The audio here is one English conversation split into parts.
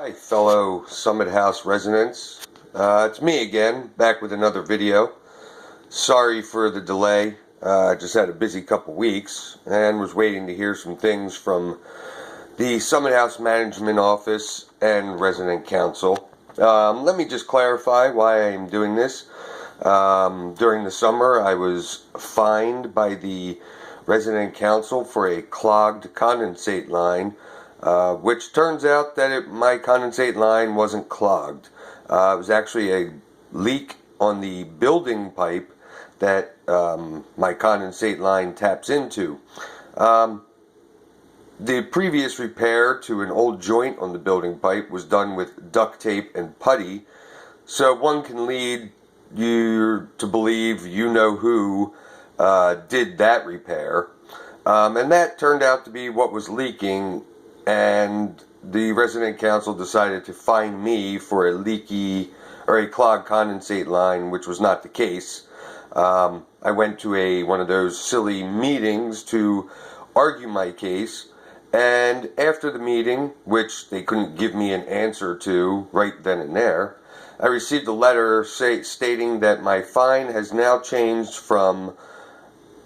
Hi fellow Summit House residents, it's me again, back with another video. Sorry for the delay, I just had a busy couple weeks and was waiting to hear some things from the Summit House Management Office and Resident Council. Let me just clarify why I am doing this. During the summer I was fined by the Resident Council for a clogged condensate line. Which turns out that my condensate line wasn't clogged. It was actually a leak on the building pipe that my condensate line taps into. The previous repair to an old joint on the building pipe was done with duct tape and putty, so one can lead you to believe you know who did that repair. And that turned out to be what was leaking, and the resident council decided to fine me for a leaky or a clogged condensate line, which was not the case. I went to one of those silly meetings to argue my case, and after the meeting, which they couldn't give me an answer to right then and there, I received a letter stating that my fine has now changed from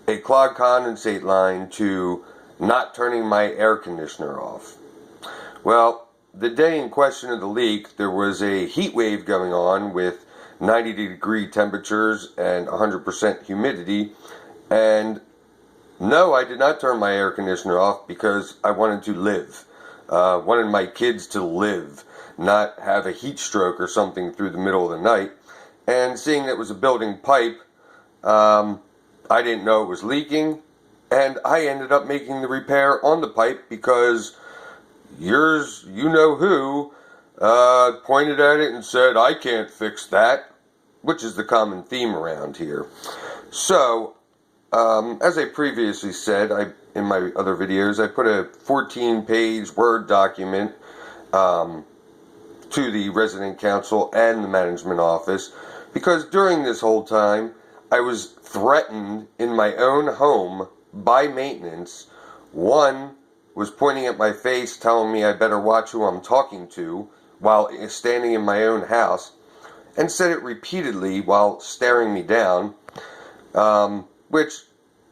a clogged condensate line to not turning my air conditioner off. Well, the day in question of the leak, there was a heat wave going on with 90-degree temperatures and 100% humidity, and no, I did not turn my air conditioner off because I wanted to live. Wanted my kids to live, not have a heat stroke or something through the middle of the night. And seeing it was a building pipe, I didn't know it was leaking, and I ended up making the repair on the pipe because you know who pointed at it and said, "I can't fix that," which is the common theme around here. So, as I previously said, in my other videos, I put a 14-page Word document to the resident council and the management office, because during this whole time I was threatened in my own home by maintenance. One was pointing at my face, telling me I better watch who I'm talking to while standing in my own house, and said it repeatedly while staring me down, which,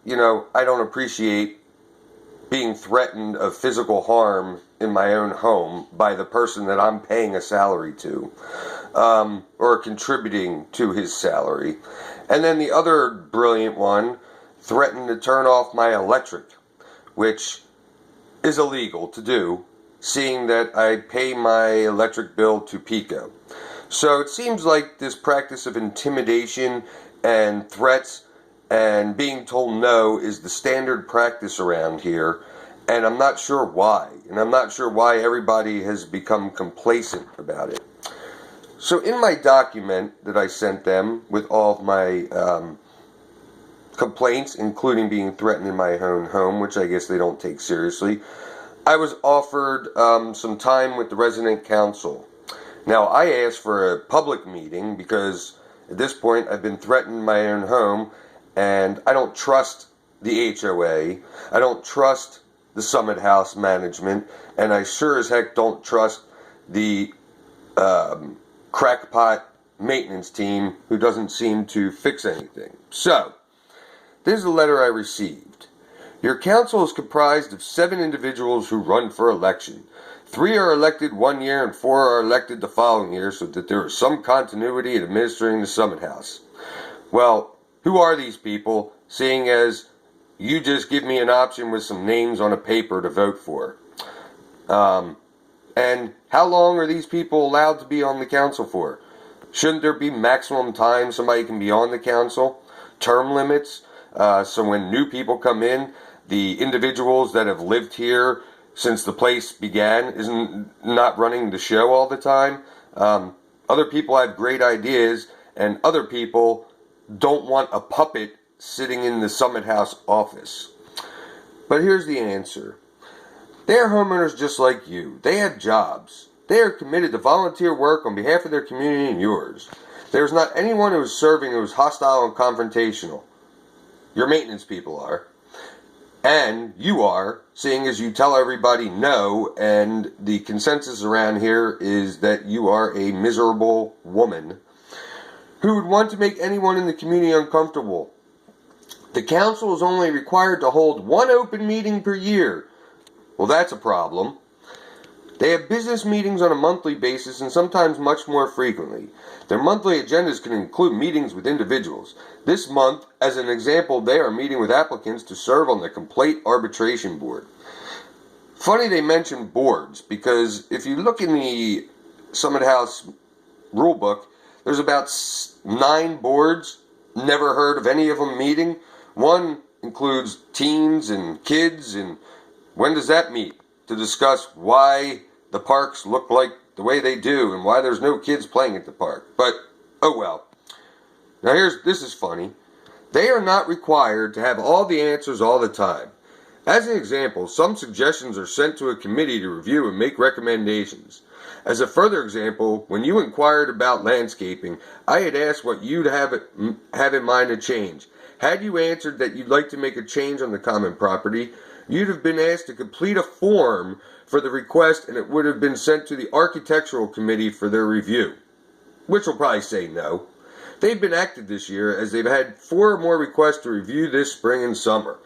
I don't appreciate being threatened of physical harm in my own home by the person that I'm paying a salary to, or contributing to his salary. And then the other brilliant one threatened to turn off my electric, which is illegal to do, seeing that I pay my electric bill to Pico. So it seems like this practice of intimidation and threats and being told no is the standard practice around here, and I'm not sure why. And I'm not sure why everybody has become complacent about it. So in my document that I sent them with all of my complaints, including being threatened in my own home, which I guess they don't take seriously, I was offered some time with the resident council. Now, I asked for a public meeting because at this point I've been threatened in my own home, and I don't trust the HOA, I don't trust the Summit House management, and I sure as heck don't trust the crackpot maintenance team who doesn't seem to fix anything. So, this is the letter I received. Your council is comprised of 7 individuals who run for election. 3 are elected one year and 4 are elected the following year, so that there is some continuity in administering the Summit House. Well, who are these people, seeing as you just give me an option with some names on a paper to vote for? And how long are these people allowed to be on the council for? Shouldn't there be maximum time somebody can be on the council? Term limits? So when new people come in, the individuals that have lived here since the place began isn't not running the show all the time. Other people have great ideas, and other people don't want a puppet sitting in the Summit House office. But here's the answer. They are homeowners just like you. They have jobs. They are committed to volunteer work on behalf of their community and yours. There is not anyone who is serving who is hostile and confrontational. Your maintenance people are. And you are, seeing as you tell everybody no, and the consensus around here is that you are a miserable woman who would want to make anyone in the community uncomfortable. The council is only required to hold one open meeting per year. Well, that's a problem. They have business meetings on a monthly basis and sometimes much more frequently. Their monthly agendas can include meetings with individuals. This month, as an example, they are meeting with applicants to serve on the Complaint Arbitration Board. Funny they mention boards, because if you look in the Summit House rulebook, there's about 9 boards. Never heard of any of them meeting. One includes teens and kids, and when does that meet? To discuss why the parks look like the way they do and why there's no kids playing at the park. But, oh well. Now this is funny. They are not required to have all the answers all the time. As an example, some suggestions are sent to a committee to review and make recommendations. As a further example, when you inquired about landscaping, I had asked what you'd have in mind to change. Had you answered that you'd like to make a change on the common property, you'd have been asked to complete a form for the request, and it would have been sent to the Architectural Committee for their review, which will probably say no. They've been active this year, as they've had 4 more requests to review this spring and summer.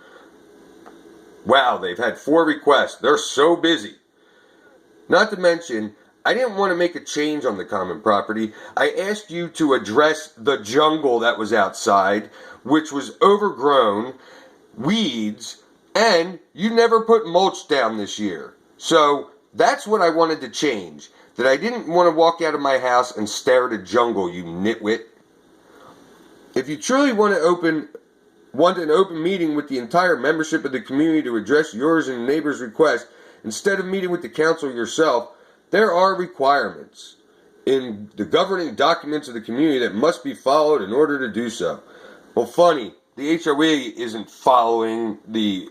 Wow, they've had 4 requests. They're so busy. Not to mention, I didn't want to make a change on the common property. I asked you to address the jungle that was outside, which was overgrown, weeds, and you never put mulch down this year. So that's what I wanted to change. That I didn't want to walk out of my house and stare at a jungle, you nitwit. If you truly want an open meeting with the entire membership of the community to address yours and neighbors' requests, instead of meeting with the council yourself, there are requirements in the governing documents of the community that must be followed in order to do so. Well, funny, the HOA isn't following the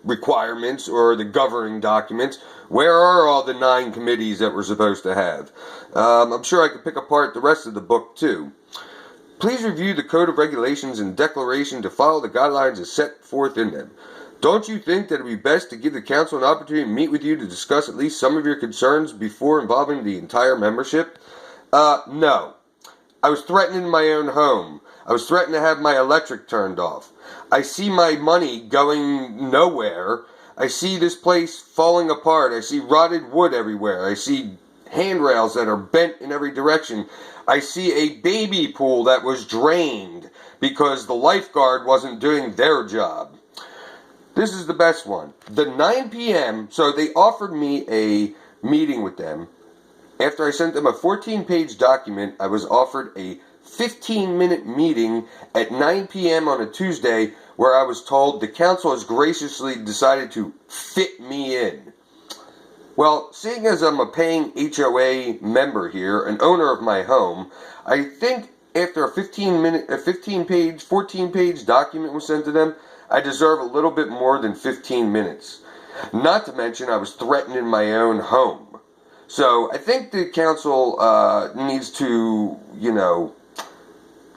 requirements or the governing documents. Where are all the 9 committees that we're supposed to have? I'm sure I could pick apart the rest of the book too. Please review the Code of Regulations and Declaration to follow the guidelines as set forth in them. Don't you think that it would be best to give the council an opportunity to meet with you to discuss at least some of your concerns before involving the entire membership? No. I was threatened in my own home. I was threatened to have my electric turned off. I see my money going nowhere. I see this place falling apart. I see rotted wood everywhere. I see handrails that are bent in every direction. I see a baby pool that was drained because the lifeguard wasn't doing their job. This is the best one. The 9 p.m., so they offered me a meeting with them. After I sent them a 14-page document, I was offered a 15-minute meeting at 9 p.m. on a Tuesday where I was told the council has graciously decided to fit me in. Well, seeing as I'm a paying HOA member here, an owner of my home, I think after a 14-page document was sent to them, I deserve a little bit more than 15 minutes. Not to mention I was threatened in my own home. So I think the council needs to,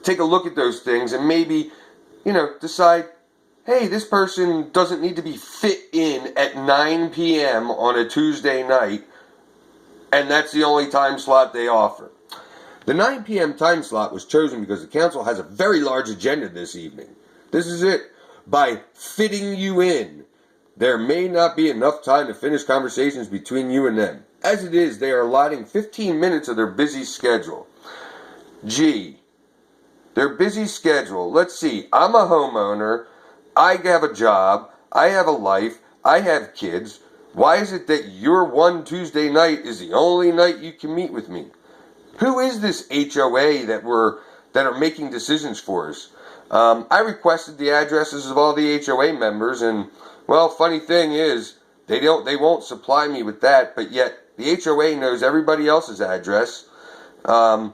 take a look at those things and maybe, decide, hey, this person doesn't need to be fit in at 9 p.m. on a Tuesday night, and that's the only time slot they offer. The 9 p.m. time slot was chosen because the council has a very large agenda this evening. This is it. By fitting you in, there may not be enough time to finish conversations between you and them. As it is, they are allotting 15 minutes of their busy schedule. Gee, their busy schedule. Let's see, I'm a homeowner, I have a job, I have a life, I have kids. Why is it that your one Tuesday night is the only night you can meet with me? Who is this HOA that are making decisions for us? I requested the addresses of all the HOA members, and well, funny thing is, they won't supply me with that, but yet the HOA knows everybody else's address. How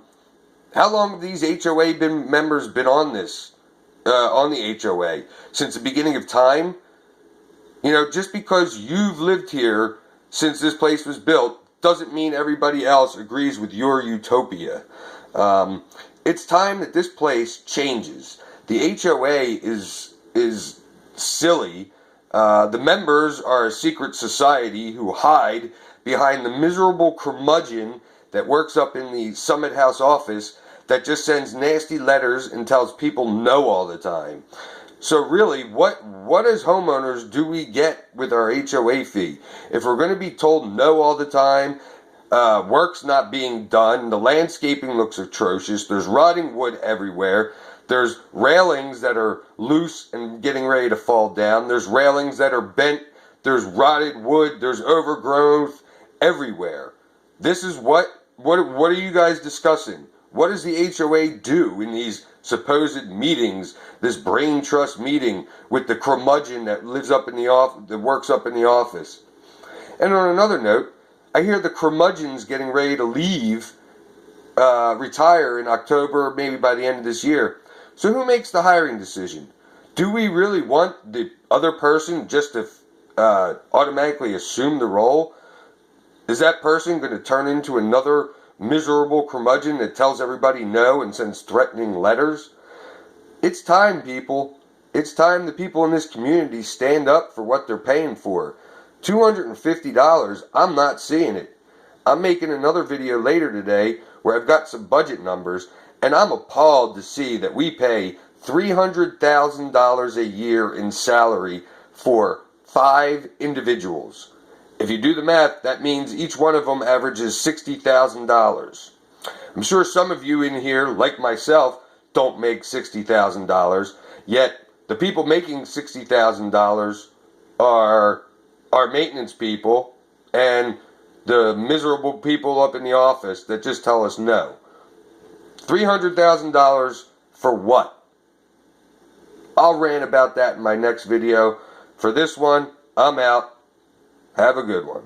long have these HOA members been on this? On the HOA? Since the beginning of time? Just because you've lived here since this place was built doesn't mean everybody else agrees with your utopia. It's time that this place changes. The HOA is silly. The members are a secret society who hide behind the miserable curmudgeon that works up in the Summit House office that just sends nasty letters and tells people no all the time. So really, what as homeowners do we get with our HOA fee? If we're going to be told no all the time, work's not being done, the landscaping looks atrocious, there's rotting wood everywhere, there's railings that are loose and getting ready to fall down, there's railings that are bent, there's rotted wood, there's overgrowth everywhere. This is what are you guys discussing? What does the HOA do in these supposed meetings, this brain trust meeting with the curmudgeon that lives up in the office, that works up in the office? And on another note, I hear the curmudgeon's getting ready to leave, retire in October, maybe by the end of this year. So who makes the hiring decision? Do we really want the other person just to automatically assume the role? Is that person going to turn into another miserable curmudgeon that tells everybody no and sends threatening letters? It's time, people. It's time the people in this community stand up for what they're paying for. $250, I'm not seeing it. I'm making another video later today where I've got some budget numbers, and I'm appalled to see that we pay $300,000 a year in salary for 5 individuals. If you do the math, that means each one of them averages $60,000. I'm sure some of you in here, like myself, don't make $60,000, yet the people making $60,000 are our maintenance people and the miserable people up in the office that just tell us no. $300,000 for what? I'll rant about that in my next video. For this one, I'm out. Have a good one.